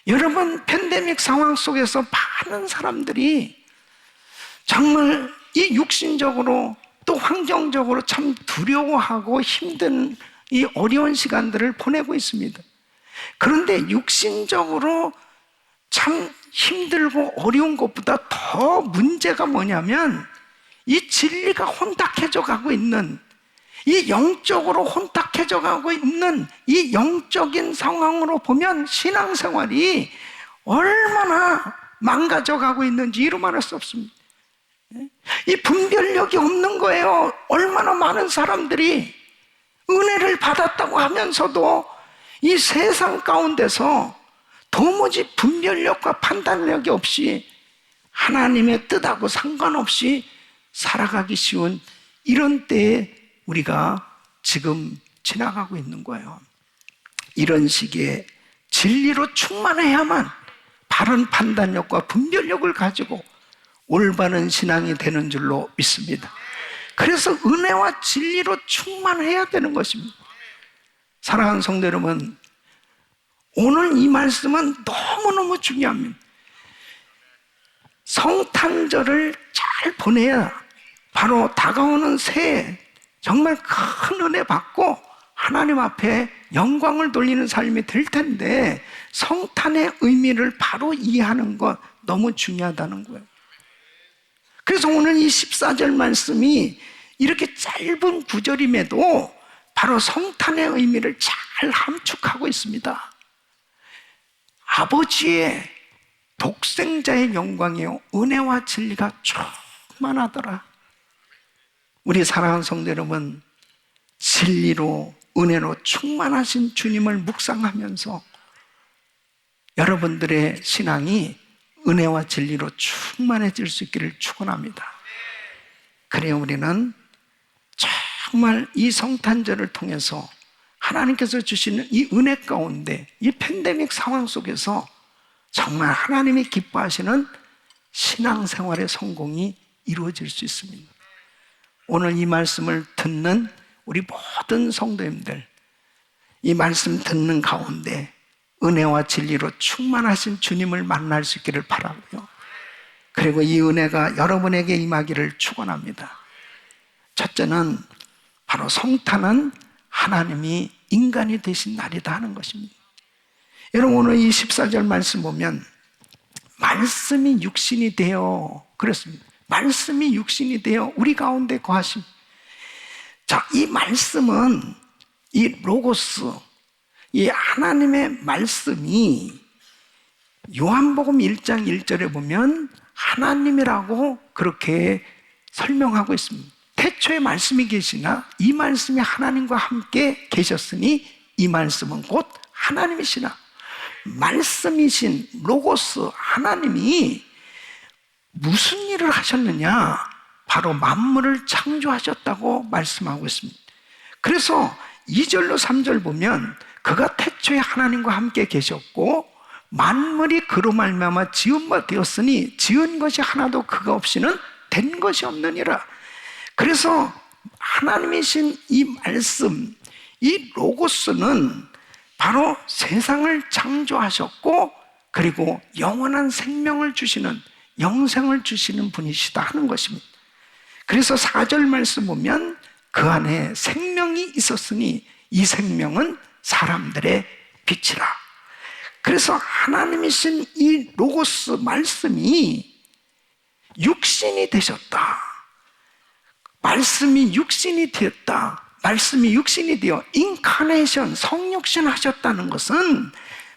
여러분, 팬데믹 상황 속에서 많은 사람들이 정말 이 육신적으로 또 환경적으로 참 두려워하고 힘든 이 어려운 시간들을 보내고 있습니다. 그런데 육신적으로 참 힘들고 어려운 것보다 더 문제가 뭐냐면 이 진리가 혼탁해져 가고 있는, 이 영적으로 혼탁해져 가고 있는 이 영적인 상황으로 보면 신앙생활이 얼마나 망가져 가고 있는지 이루 말할 수 없습니다. 이 분별력이 없는 거예요. 얼마나 많은 사람들이 은혜를 받았다고 하면서도 이 세상 가운데서 도무지 분별력과 판단력이 없이 하나님의 뜻하고 상관없이 살아가기 쉬운 이런 때에 우리가 지금 지나가고 있는 거예요. 이런 시기에 진리로 충만해야만 바른 판단력과 분별력을 가지고 올바른 신앙이 되는 줄로 믿습니다. 그래서 은혜와 진리로 충만해야 되는 것입니다. 사랑하는 성도 여러분, 오늘 이 말씀은 너무너무 중요합니다. 성탄절을 잘 보내야 바로 다가오는 새해 정말 큰 은혜 받고 하나님 앞에 영광을 돌리는 삶이 될 텐데, 성탄의 의미를 바로 이해하는 것 너무 중요하다는 거예요. 그래서 오늘 이 14절 말씀이 이렇게 짧은 구절임에도 바로 성탄의 의미를 잘 함축하고 있습니다. 아버지의 독생자의 영광이요 은혜와 진리가 충만하더라. 우리 사랑하는 성도 여러분, 진리로 은혜로 충만하신 주님을 묵상하면서 여러분들의 신앙이 은혜와 진리로 충만해질 수 있기를 축원합니다. 그래야 우리는 정말 이 성탄절을 통해서 하나님께서 주시는 이 은혜 가운데 이 팬데믹 상황 속에서 정말 하나님이 기뻐하시는 신앙생활의 성공이 이루어질 수 있습니다. 오늘 이 말씀을 듣는 우리 모든 성도님들, 이 말씀 듣는 가운데 은혜와 진리로 충만하신 주님을 만날 수 있기를 바라고요. 그리고 이 은혜가 여러분에게 임하기를 축원합니다. 첫째는 바로 성탄은 하나님이 인간이 되신 날이다 하는 것입니다. 여러분, 오늘 이 14절 말씀 보면 말씀이 육신이 되어 그랬습니다. 말씀이 육신이 되어 우리 가운데 거하심. 자, 이 말씀은 이 로고스, 이 하나님의 말씀이 요한복음 1장 1절에 보면 하나님이라고 그렇게 설명하고 있습니다. 태초에 말씀이 계시나 이 말씀이 하나님과 함께 계셨으니 이 말씀은 곧 하나님이시나. 말씀이신 로고스 하나님이 무슨 일을 하셨느냐? 바로 만물을 창조하셨다고 말씀하고 있습니다. 그래서 2절로 3절 보면 그가 태초에 하나님과 함께 계셨고 만물이 그로 말미암아 지은 바 되었으니 지은 것이 하나도 그가 없이는 된 것이 없느니라. 그래서 하나님이신 이 말씀, 이 로고스는 바로 세상을 창조하셨고 그리고 영원한 생명을 주시는, 영생을 주시는 분이시다 하는 것입니다. 그래서 4절 말씀 보면 그 안에 생명이 있었으니 이 생명은 사람들의 빛이라. 그래서 하나님이신 이 로고스 말씀이 육신이 되셨다. 말씀이 육신이 되었다. 말씀이 육신이 되어 인카네이션, 성육신 하셨다는 것은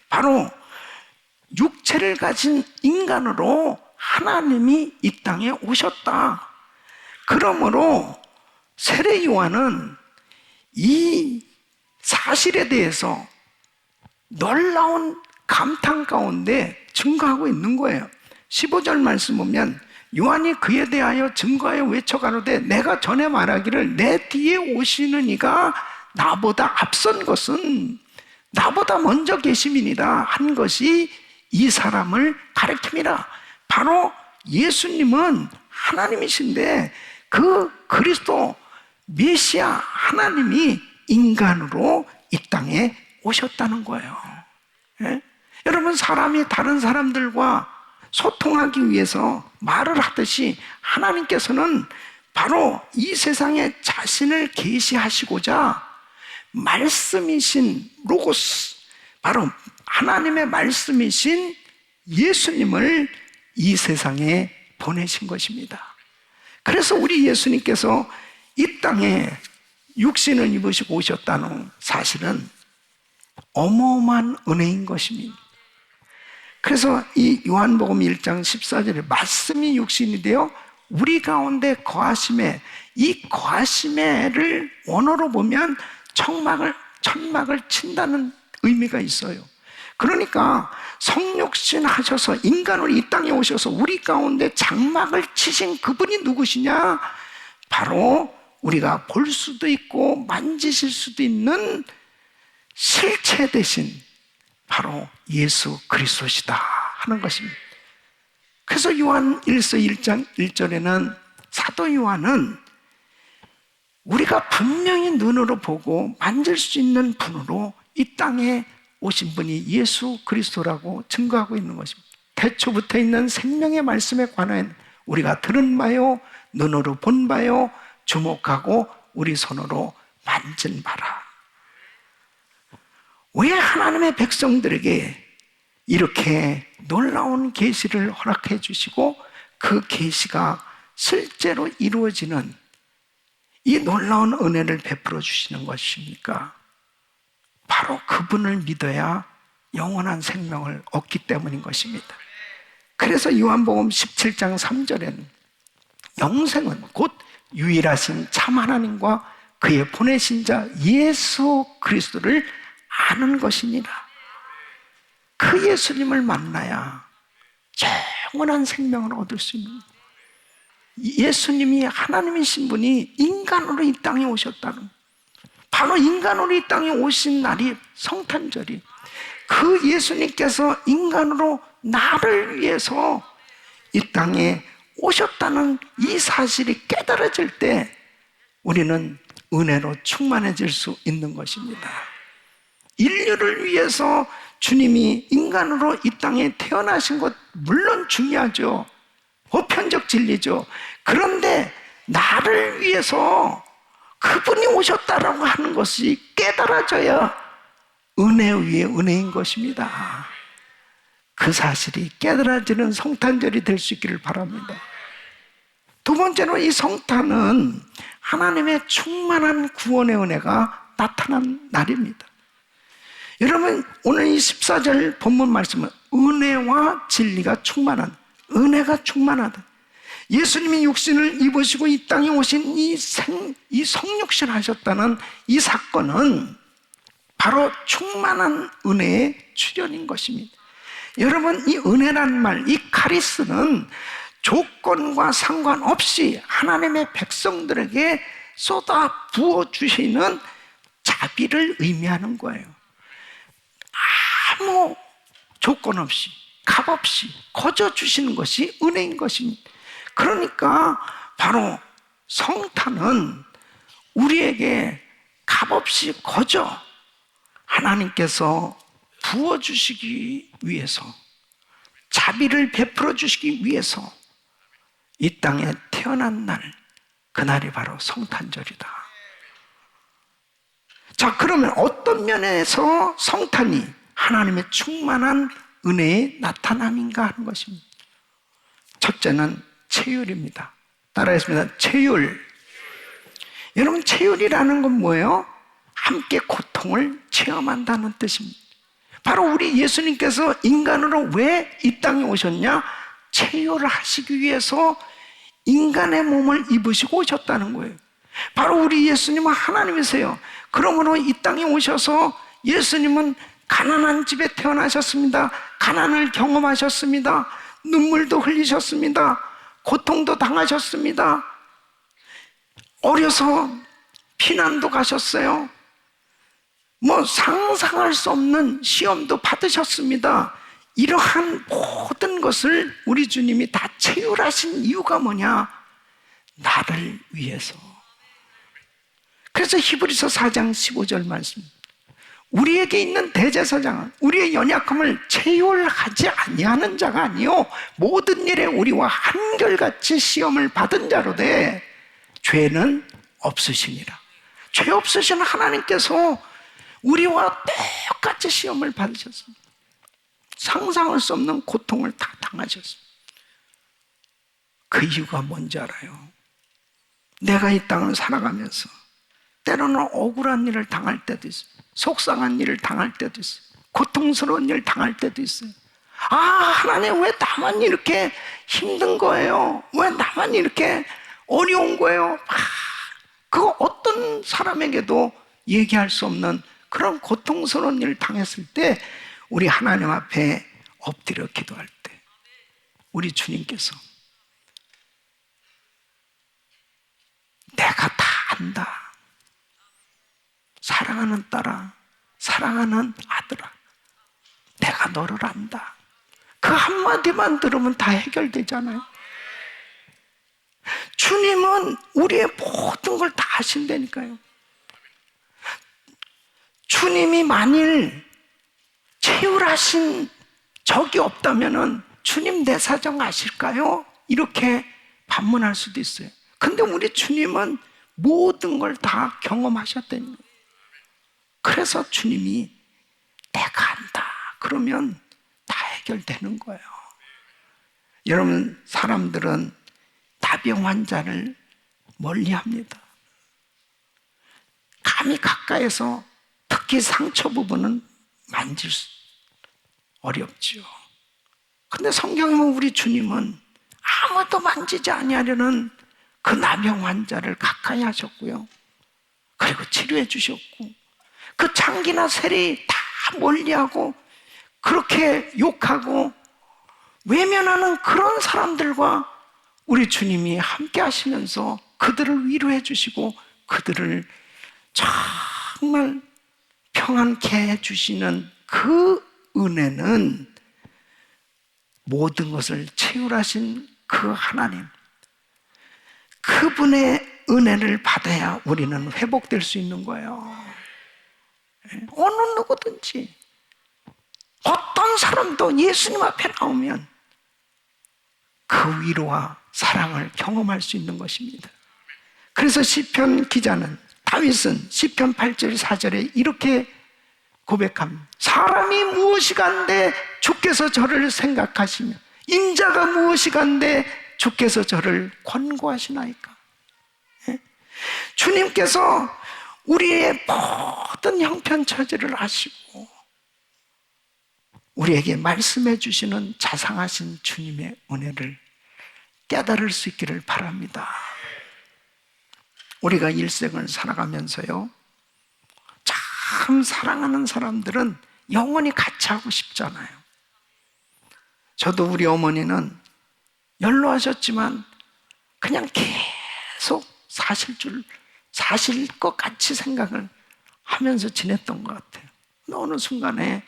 바로 육체를 가진 인간으로 하나님이 이 땅에 오셨다. 그러므로 세례 요한은 이 사실에 대해서 놀라운 감탄 가운데 증거하고 있는 거예요. 15절 말씀 보면 요한이 그에 대하여 증거하여 외쳐가로되 내가 전에 말하기를 내 뒤에 오시는 이가 나보다 앞선 것은 나보다 먼저 계심이니라 한 것이 이 사람을 가리킴이라. 바로 예수님은 하나님이신데 그 그리스도 메시아 하나님이 인간으로 이 땅에 오셨다는 거예요. 예? 여러분, 사람이 다른 사람들과 소통하기 위해서 말을 하듯이 하나님께서는 바로 이 세상에 자신을 계시하시고자 말씀이신 로고스, 바로 하나님의 말씀이신 예수님을 이 세상에 보내신 것입니다. 그래서 우리 예수님께서 이 땅에 육신을 입으시고 오셨다는 사실은 어마어마한 은혜인 것입니다. 그래서 이 요한복음 1장 14절에 말씀이 육신이 되어 우리 가운데 거하심에, 이 거하심에를 원어로 보면 천막을 친다는 의미가 있어요. 그러니까 성육신 하셔서 인간으로 이 땅에 오셔서 우리 가운데 장막을 치신 그분이 누구시냐? 바로 우리가 볼 수도 있고 만지실 수도 있는 실체 대신 바로 예수 그리스도시다 하는 것입니다. 그래서 요한 1서 1장 1절에는 사도 요한은 우리가 분명히 눈으로 보고 만질 수 있는 분으로 이 땅에 오신 분이 예수 그리스도라고 증거하고 있는 것입니다. 태초부터 있는 생명의 말씀에 관하여 우리가 들은 바요, 눈으로 본 바요, 주목하고 우리 손으로 만진 바라. 왜 하나님의 백성들에게 이렇게 놀라운 계시를 허락해 주시고 그 계시가 실제로 이루어지는 이 놀라운 은혜를 베풀어 주시는 것입니까? 바로 그분을 믿어야 영원한 생명을 얻기 때문인 것입니다. 그래서 요한복음 17장 3절에는 영생은 곧 유일하신 참 하나님과 그의 보내신 자 예수 그리스도를 아는 것이니라. 그 예수님을 만나야 영원한 생명을 얻을 수 있는, 예수님이 하나님이신 분이 인간으로 이 땅에 오셨다는, 바로 인간으로 이 땅에 오신 날이 성탄절이, 그 예수님께서 인간으로 나를 위해서 이 땅에 오셨다는 이 사실이 깨달아질 때 우리는 은혜로 충만해질 수 있는 것입니다. 인류를 위해서 주님이 인간으로 이 땅에 태어나신 것 물론 중요하죠. 보편적 진리죠. 그런데 나를 위해서 그분이 오셨다라고 하는 것이 깨달아져야 은혜 위에 은혜인 것입니다. 그 사실이 깨달아지는 성탄절이 될 수 있기를 바랍니다. 두 번째로 이 성탄은 하나님의 충만한 구원의 은혜가 나타난 날입니다. 여러분, 오늘 이 14절 본문 말씀은 은혜와 진리가 충만한, 은혜가 충만하다. 예수님이 육신을 입으시고 이 땅에 오신 이 성육신 하셨다는 이 사건은 바로 충만한 은혜의 출현인 것입니다. 여러분, 이 은혜란 말, 이 카리스는 조건과 상관없이 하나님의 백성들에게 쏟아 부어주시는 자비를 의미하는 거예요. 아무 조건 없이, 값 없이 거저 주시는 것이 은혜인 것입니다. 그러니까 바로 성탄은 우리에게 값없이 거저 하나님께서 부어주시기 위해서, 자비를 베풀어 주시기 위해서 이 땅에 태어난 날, 그날이 바로 성탄절이다. 자, 그러면 어떤 면에서 성탄이 하나님의 충만한 은혜의 나타남인가 하는 것입니다. 첫째는 체휼입니다. 따라하겠습니다. 체휼. 여러분, 체휼이라는 건 뭐예요? 함께 고통을 체험한다는 뜻입니다. 바로 우리 예수님께서 인간으로 왜 이 땅에 오셨냐? 체휼을 하시기 위해서 인간의 몸을 입으시고 오셨다는 거예요. 바로 우리 예수님은 하나님이세요. 그러므로 이 땅에 오셔서 예수님은 가난한 집에 태어나셨습니다. 가난을 경험하셨습니다. 눈물도 흘리셨습니다. 고통도 당하셨습니다. 어려서 피난도 가셨어요. 상상할 수 없는 시험도 받으셨습니다. 이러한 모든 것을 우리 주님이 다 체휼하신 이유가 뭐냐? 나를 위해서. 그래서 히브리서 4장 15절 말씀, 우리에게 있는 대제사장은 우리의 연약함을 체휼하지 아니하는 자가 아니요 모든 일에 우리와 한결같이 시험을 받은 자로되 죄는 없으시니라. 죄 없으신 하나님께서 우리와 똑같이 시험을 받으셨습니다. 상상할 수 없는 고통을 다 당하셨습니다. 그 이유가 뭔지 알아요? 내가 이 땅을 살아가면서 때로는 억울한 일을 당할 때도 있어요. 속상한 일을 당할 때도 있어요. 고통스러운 일을 당할 때도 있어요. 아, 하나님 왜 나만 이렇게 힘든 거예요? 왜 나만 이렇게 어려운 거예요? 그거 어떤 사람에게도 얘기할 수 없는 그런 고통스러운 일을 당했을 때 우리 하나님 앞에 엎드려 기도할 때 우리 주님께서 내가 다 안다. 사랑하는 딸아, 사랑하는 아들아, 내가 너를 안다. 그 한마디만 들으면 다 해결되잖아요. 주님은 우리의 모든 걸 다 아신다니까요. 주님이 만일 체휼하신 적이 없다면 주님 내 사정 아실까요? 이렇게 반문할 수도 있어요. 근데 우리 주님은 모든 걸 다 경험하셨다는 거예요. 그래서 주님이 내가 안다 그러면 다 해결되는 거예요. 여러분, 사람들은 나병 환자를 멀리합니다. 감히 가까이서 특히 상처 부분은 만질 수 어렵지요. 근데 성경에 보면 우리 주님은 아무도 만지지 아니하려는 그 나병 환자를 가까이 하셨고요. 그리고 치료해 주셨고 그 장기나 세리 다 멀리하고 그렇게 욕하고 외면하는 그런 사람들과 우리 주님이 함께 하시면서 그들을 위로해 주시고 그들을 정말 평안케 해주시는 그 은혜는 모든 것을 체휼하신 그 하나님, 그분의 은혜를 받아야 우리는 회복될 수 있는 거예요. 어느 누구든지 어떤 사람도 예수님 앞에 나오면 그 위로와 사랑을 경험할 수 있는 것입니다. 그래서 시편 기자는 다윗은 시편 8절 4절에 이렇게 고백합니다. 사람이 무엇이 간데 주께서 저를 생각하시며 인자가 무엇이 간데 주께서 저를 권고하시나이까. 주님께서 우리의 모든 형편처지를 아시고 우리에게 말씀해 주시는 자상하신 주님의 은혜를 깨달을 수 있기를 바랍니다. 우리가 일생을 살아가면서요, 참 사랑하는 사람들은 영원히 같이 하고 싶잖아요. 저도 우리 어머니는 연로하셨지만 그냥 계속 사실 것 같이 생각을 하면서 지냈던 것 같아요. 근데 어느 순간에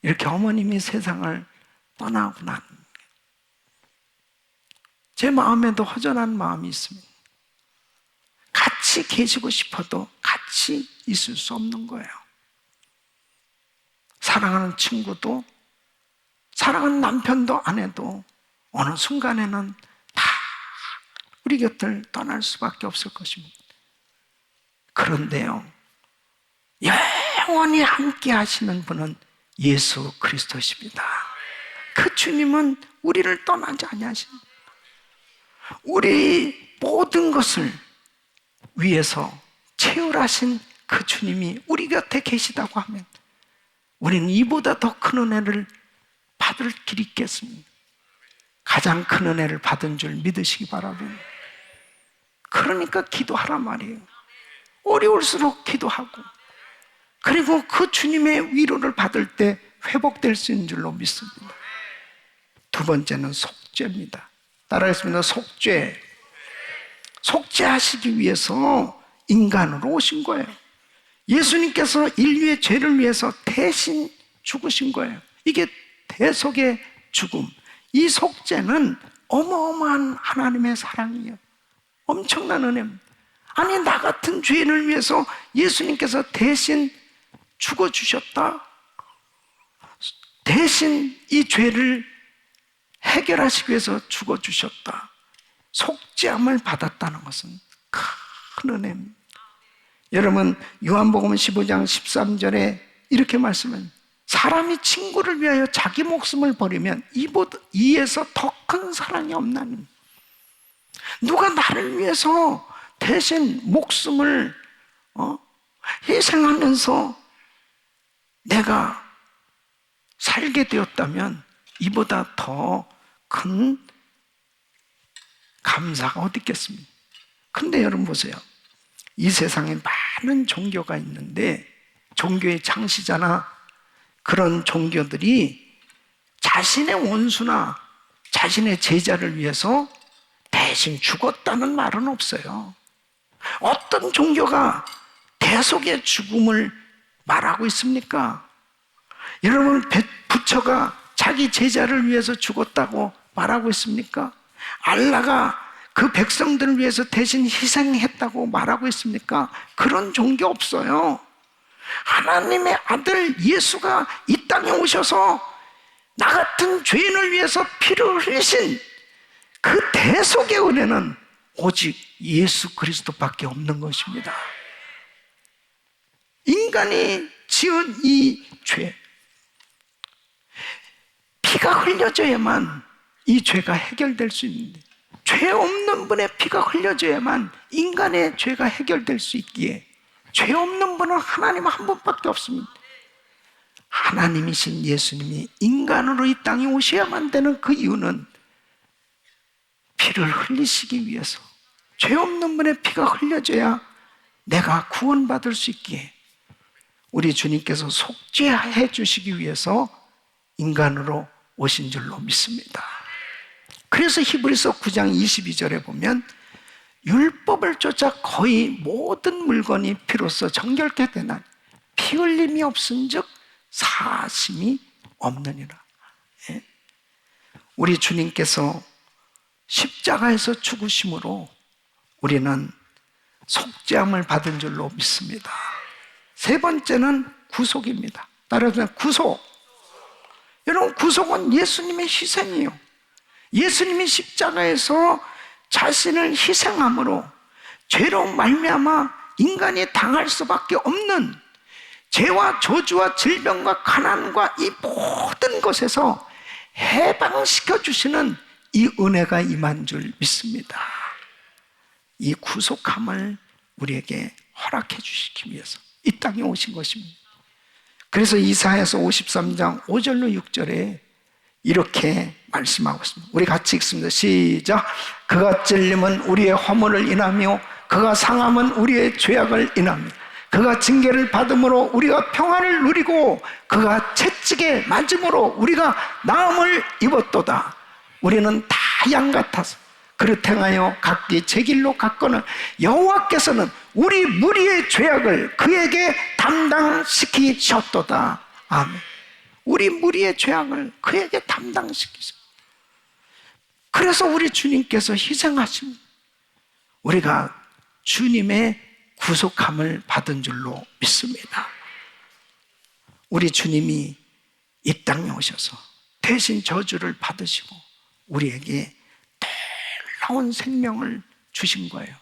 이렇게 어머님이 세상을 떠나고 난 제 마음에도 허전한 마음이 있습니다. 같이 계시고 싶어도 같이 있을 수 없는 거예요. 사랑하는 친구도 사랑하는 남편도 아내도 어느 순간에는 다 우리 곁을 떠날 수밖에 없을 것입니다. 그런데요, 영원히 함께 하시는 분은 예수 그리스도십니다. 그 주님은 우리를 떠나지 아니하십니다. 우리 모든 것을 위해서 체휼하신 그 주님이 우리 곁에 계시다고 하면 우리는 이보다 더 큰 은혜를 받을 길이 있겠습니다. 가장 큰 은혜를 받은 줄 믿으시기 바랍니다. 그러니까 기도하란 말이에요. 어려울수록 기도하고 그리고 그 주님의 위로를 받을 때 회복될 수 있는 줄로 믿습니다. 두 번째는 속죄입니다. 따라하겠습니다. 속죄. 속죄하시기 위해서 인간으로 오신 거예요. 예수님께서 인류의 죄를 위해서 대신 죽으신 거예요. 이게 대속의 죽음. 이 속죄는 어마어마한 하나님의 사랑이에요. 엄청난 은혜입니다. 아니, 나 같은 죄인을 위해서 예수님께서 대신 죽어주셨다. 대신 이 죄를 해결하시기 위해서 죽어주셨다. 속죄함을 받았다는 것은 큰 은혜입니다. 여러분, 요한복음 15장 13절에 이렇게 말씀합니다. 사람이 친구를 위하여 자기 목숨을 버리면 이에서 더 큰 사랑이 없나니. 누가 나를 위해서 대신 목숨을 희생하면서 내가 살게 되었다면 이보다 더 큰 감사가 어디 있겠습니까? 근데 여러분 보세요. 이 세상에 많은 종교가 있는데 종교의 창시자나 그런 종교들이 자신의 원수나 자신의 제자를 위해서 대신 죽었다는 말은 없어요. 어떤 종교가 대속의 죽음을 말하고 있습니까? 여러분, 부처가 자기 제자를 위해서 죽었다고 말하고 있습니까? 알라가 그 백성들을 위해서 대신 희생했다고 말하고 있습니까? 그런 종교 없어요. 하나님의 아들 예수가 이 땅에 오셔서 나 같은 죄인을 위해서 피를 흘리신 그 대속의 은혜는 오직 예수 그리스도밖에 없는 것입니다. 인간이 지은 이 죄, 피가 흘려져야만 이 죄가 해결될 수 있는데, 죄 없는 분의 피가 흘려져야만 인간의 죄가 해결될 수 있기에, 죄 없는 분은 하나님 한 분밖에 없습니다. 하나님이신 예수님이 인간으로 이 땅에 오셔야만 되는 그 이유는 피를 흘리시기 위해서, 죄 없는 분의 피가 흘려져야 내가 구원받을 수 있기에 우리 주님께서 속죄해 주시기 위해서 인간으로 오신 줄로 믿습니다. 그래서 히브리서 9장 22절에 보면 율법을 쫓아 거의 모든 물건이 피로써 정결케 되나 피 흘림이 없은즉 사심이 없느니라. 우리 주님께서 십자가에서 죽으심으로 우리는 속죄함을 받은 줄로 믿습니다. 세 번째는 구속입니다. 따라서 구속. 여러분, 구속은 예수님의 희생이에요. 예수님이 십자가에서 자신을 희생함으로 죄로 말미암아 인간이 당할 수밖에 없는 죄와 저주와 질병과 가난과 이 모든 것에서 해방시켜 주시는 이 은혜가 임한 줄 믿습니다. 이 구속함을 우리에게 허락해 주시기 위해서 이 땅에 오신 것입니다. 그래서 이사야서 53장 5절로 6절에 이렇게 말씀하고 있습니다. 우리 같이 읽습니다. 시작. 그가 찔림은 우리의 허물을 인하며 그가 상함은 우리의 죄악을 인하며 그가 징계를 받음으로 우리가 평안을 누리고 그가 채찍에 맞음으로 우리가 나음을 입었도다. 우리는 다 양 같아서 그릇 행하여 각기 제 길로 갔거늘 여호와께서는 우리 무리의 죄악을 그에게 담당시키셨도다. 아멘. 우리 무리의 죄악을 그에게 담당시키셨다. 그래서 우리 주님께서 희생하신, 우리가 주님의 구속함을 받은 줄로 믿습니다. 우리 주님이 이 땅에 오셔서 대신 저주를 받으시고 우리에게 놀라운 생명을 주신 거예요.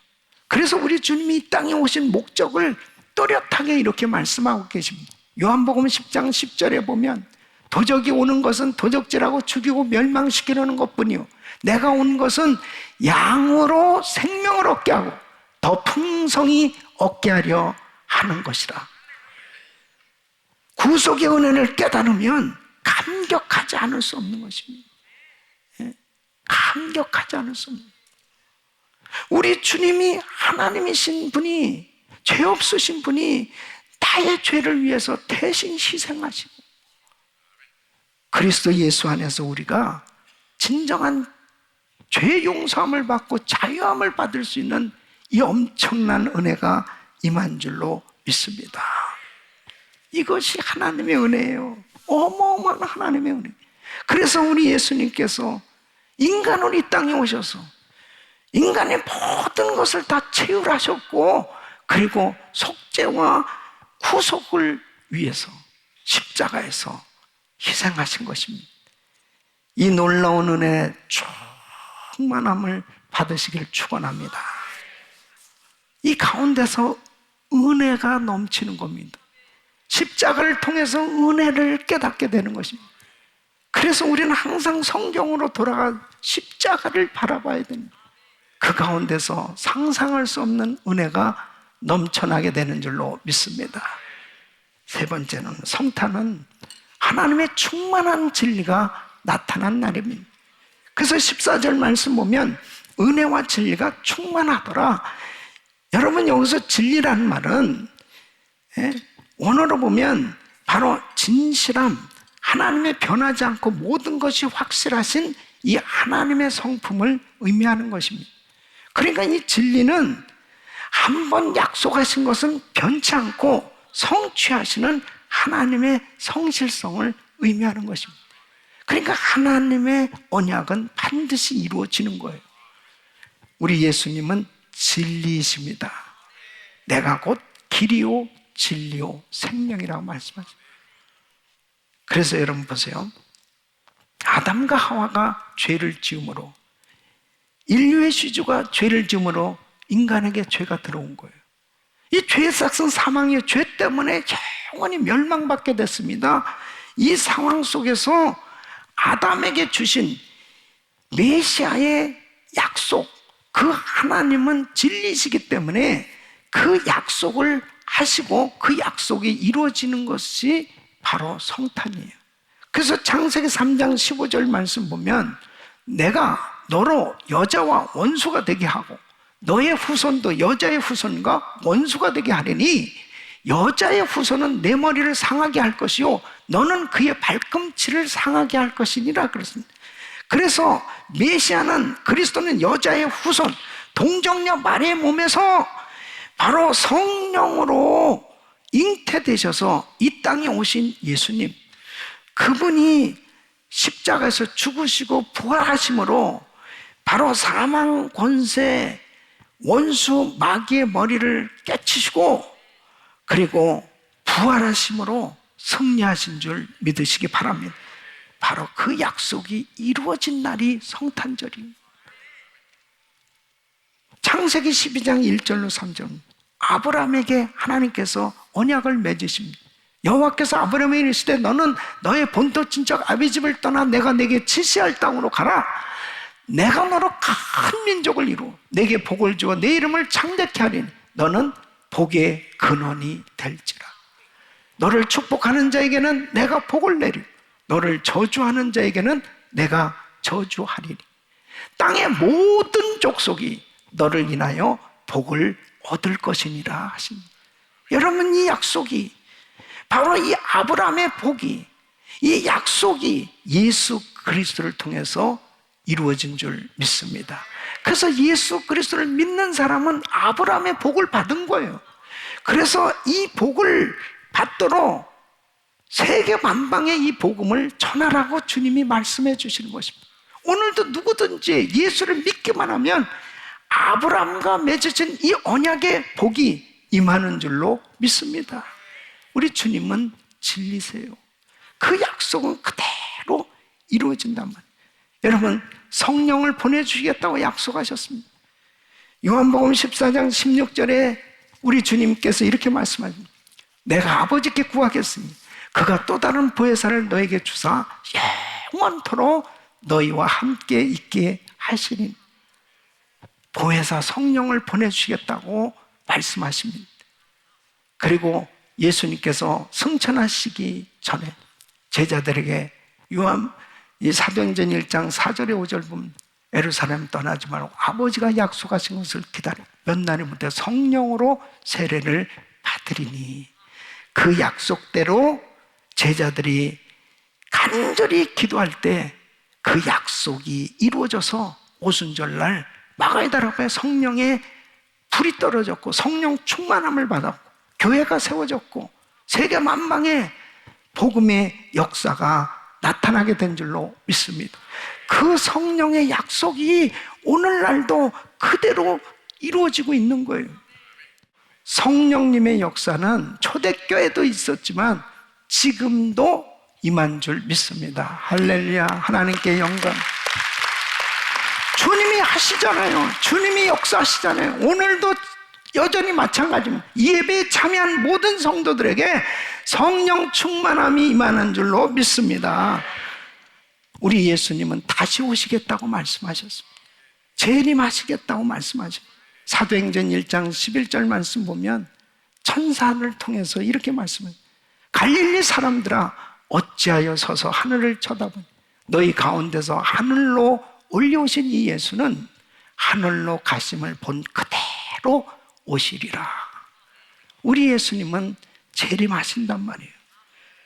그래서 우리 주님이 이 땅에 오신 목적을 또렷하게 이렇게 말씀하고 계십니다. 요한복음 10장 10절에 보면 도적이 오는 것은 도적질하고 죽이고 멸망시키려는 것뿐이요 내가 온 것은 양으로 생명을 얻게 하고 더 풍성히 얻게 하려 하는 것이라. 구속의 은혜를 깨달으면 감격하지 않을 수 없는 것입니다. 감격하지 않을 수 없는. 우리 주님이 하나님이신 분이, 죄 없으신 분이 나의 죄를 위해서 대신 희생하시고 그리스도 예수 안에서 우리가 진정한 죄 용서함을 받고 자유함을 받을 수 있는 이 엄청난 은혜가 임한 줄로 믿습니다. 이것이 하나님의 은혜예요. 어마어마한 하나님의 은혜. 그래서 우리 예수님께서 인간으로 이 땅에 오셔서 인간의 모든 것을 다 채울하셨고 그리고 속죄와 구속을 위해서 십자가에서 희생하신 것입니다. 이 놀라운 은혜의 충만함을 받으시길 축원합니다. 이 가운데서 은혜가 넘치는 겁니다. 십자가를 통해서 은혜를 깨닫게 되는 것입니다. 그래서 우리는 항상 성경으로 돌아가 십자가를 바라봐야 됩니다. 그 가운데서 상상할 수 없는 은혜가 넘쳐나게 되는 줄로 믿습니다. 세 번째는 성탄은 하나님의 충만한 진리가 나타난 날입니다. 그래서 14절 말씀 보면 은혜와 진리가 충만하더라. 여러분, 여기서 진리라는 말은 원어로 보면 바로 진실함, 하나님의 변하지 않고 모든 것이 확실하신 이 하나님의 성품을 의미하는 것입니다. 그러니까 이 진리는 한번 약속하신 것은 변치 않고 성취하시는 하나님의 성실성을 의미하는 것입니다. 그러니까 하나님의 언약은 반드시 이루어지는 거예요. 우리 예수님은 진리이십니다. 내가 곧 길이요 진리요 생명이라고 말씀하십니다. 그래서 여러분 보세요. 아담과 하와가 죄를 지음으로, 인류의 시주가 죄를 지음으로 인간에게 죄가 들어온 거예요. 이 죄의 싹은 사망이에요. 죄 때문에 영원히 멸망받게 됐습니다. 이 상황 속에서 아담에게 주신 메시아의 약속, 그 하나님은 진리시기 때문에 그 약속을 하시고 그 약속이 이루어지는 것이 바로 성탄이에요. 그래서 창세기 3장 15절 말씀 보면 내가 너로 여자와 원수가 되게 하고 너의 후손도 여자의 후손과 원수가 되게 하리니 여자의 후손은 내 머리를 상하게 할 것이요 너는 그의 발꿈치를 상하게 할 것이니라 그랬습니다. 그래서 메시아는, 그리스도는 여자의 후손, 동정녀 마리아의 몸에서 바로 성령으로 잉태되셔서 이 땅에 오신 예수님, 그분이 십자가에서 죽으시고 부활하심으로 바로 사망 권세, 원수 마귀의 머리를 깨치시고 그리고 부활하심으로 승리하신 줄 믿으시기 바랍니다. 바로 그 약속이 이루어진 날이 성탄절입니다. 창세기 12장 1절로 3절, 아브라함에게 하나님께서 언약을 맺으십니다. 여호와께서 아브라함에게 이르시되 너는 너의 본토 친척 아비 집을 떠나 내가 내게 지시할 땅으로 가라. 내가 너로 큰 민족을 이루어 내게 복을 주어 내 이름을 창대케 하리니 너는 복의 근원이 될지라. 너를 축복하는 자에게는 내가 복을 내리고 너를 저주하는 자에게는 내가 저주하리니 땅의 모든 족속이 너를 인하여 복을 얻을 것이니라 하십니다. 여러분, 이 약속이 바로 이 아브라함의 복이, 이 약속이 예수 그리스도를 통해서 이루어진 줄 믿습니다. 그래서 예수 그리스도를 믿는 사람은 아브라함의 복을 받은 거예요. 그래서 이 복을 받도록 세계 만방에 이 복음을 전하라고 주님이 말씀해 주시는 것입니다. 오늘도 누구든지 예수를 믿기만 하면 아브라함과 맺어진 이 언약의 복이 임하는 줄로 믿습니다. 우리 주님은 진리세요. 그 약속은 그대로 이루어진단 말이에요. 여러분, 성령을 보내주시겠다고 약속하셨습니다. 요한복음 14장 16절에 우리 주님께서 이렇게 말씀하십니다. 내가 아버지께 구하겠으니 그가 또 다른 보혜사를 너에게 주사 영원토록 너희와 함께 있게 하시니, 보혜사 성령을 보내주시겠다고 말씀하십니다. 그리고 예수님께서 승천하시기 전에 제자들에게 이 사도행전 1장 4절에 5절 보면 예루살렘 떠나지 말고 아버지가 약속하신 것을 기다려 몇 날이 못해 성령으로 세례를 받으리니, 그 약속대로 제자들이 간절히 기도할 때 그 약속이 이루어져서 오순절날 마가다락에 성령의 불이 떨어졌고 성령 충만함을 받았고 교회가 세워졌고 세계 만방에 복음의 역사가 나타나게 된 줄로 믿습니다. 그 성령의 약속이 오늘날도 그대로 이루어지고 있는 거예요. 성령님의 역사는 초대교회도 있었지만 지금도 임한 줄 믿습니다. 할렐루야. 하나님께 영광. 주님이 하시잖아요. 주님이 역사하시잖아요. 오늘도 여전히 마찬가지입니다. 이 예배에 참여한 모든 성도들에게 성령 충만함이 임하는 줄로 믿습니다. 우리 예수님은 다시 오시겠다고 말씀하셨습니다. 재림하시겠다고 말씀하셨습니다. 사도행전 1장 11절 말씀 보면 천사를 통해서 이렇게 말씀해요. 갈릴리 사람들아 어찌하여 서서 하늘을 쳐다보니 너희 가운데서 하늘로 올려오신 이 예수는 하늘로 가심을 본 그대로 오시리라. 우리 예수님은 재림하신단 말이에요.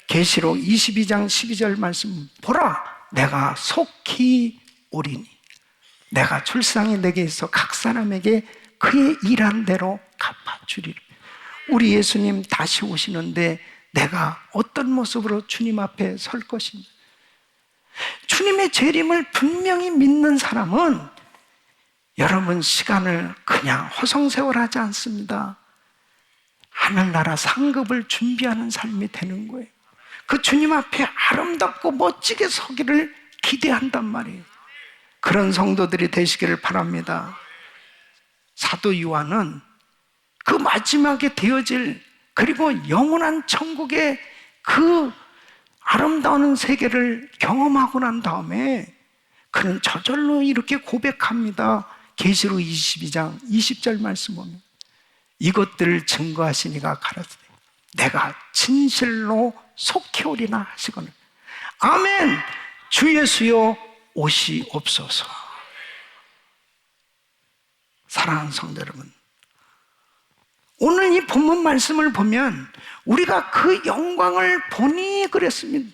계시록 22장 12절 말씀 보라 내가 속히 오리니 내가 출상이 내게 있어 각 사람에게 그의 일한 대로 갚아주리라. 우리 예수님 다시 오시는데 내가 어떤 모습으로 주님 앞에 설 것인가? 주님의 재림을 분명히 믿는 사람은 여러분 시간을 그냥 허송세월하지 않습니다. 하늘나라 상급을 준비하는 삶이 되는 거예요. 그 주님 앞에 아름답고 멋지게 서기를 기대한단 말이에요. 그런 성도들이 되시기를 바랍니다. 사도 요한은 그 마지막에 되어질 그리고 영원한 천국의 그 아름다운 세계를 경험하고 난 다음에 그는 저절로 이렇게 고백합니다. 계시록 22장 20절 말씀 보면 이것들을 증거하시니가 가라사대 내가 진실로 속히 오리나 하시거늘 아멘. 주 예수여 오시옵소서. 사랑하는 성도 여러분, 오늘 이 본문 말씀을 보면 우리가 그 영광을 보니 그랬습니다.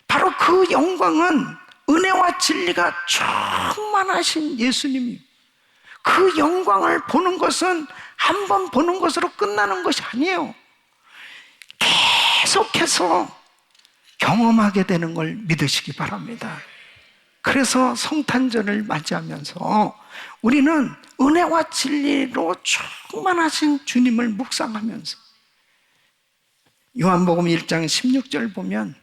바로 그 영광은 은혜와 진리가 충만하신 예수님이에요. 그 영광을 보는 것은 한 번 보는 것으로 끝나는 것이 아니에요. 계속해서 경험하게 되는 걸 믿으시기 바랍니다. 그래서 성탄절을 맞이하면서 우리는 은혜와 진리로 충만하신 주님을 묵상하면서 요한복음 1장 16절 보면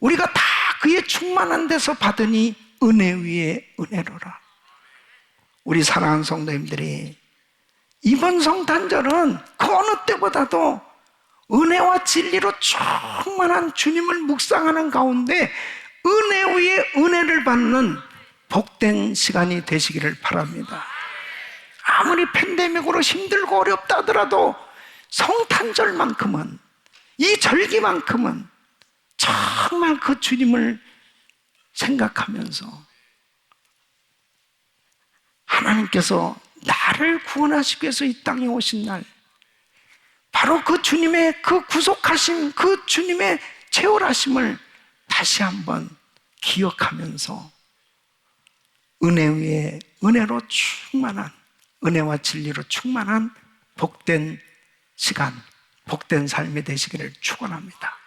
우리가 다 그의 충만한 데서 받으니 은혜 위에 은혜로라. 우리 사랑하는 성도님들이 이번 성탄절은 그 어느 때보다도 은혜와 진리로 충만한 주님을 묵상하는 가운데 은혜 위에 은혜를 받는 복된 시간이 되시기를 바랍니다. 아무리 팬데믹으로 힘들고 어렵다 하더라도 성탄절만큼은 이 절기만큼은 정말 그 주님을 생각하면서 하나님께서 나를 구원하시기 위해서 이 땅에 오신 날 바로 그 주님의 그 구속하심 그 주님의 채월하심을 다시 한번 기억하면서 은혜 위에 은혜로 충만한 은혜와 진리로 충만한 복된 시간 복된 삶이 되시기를 축원합니다.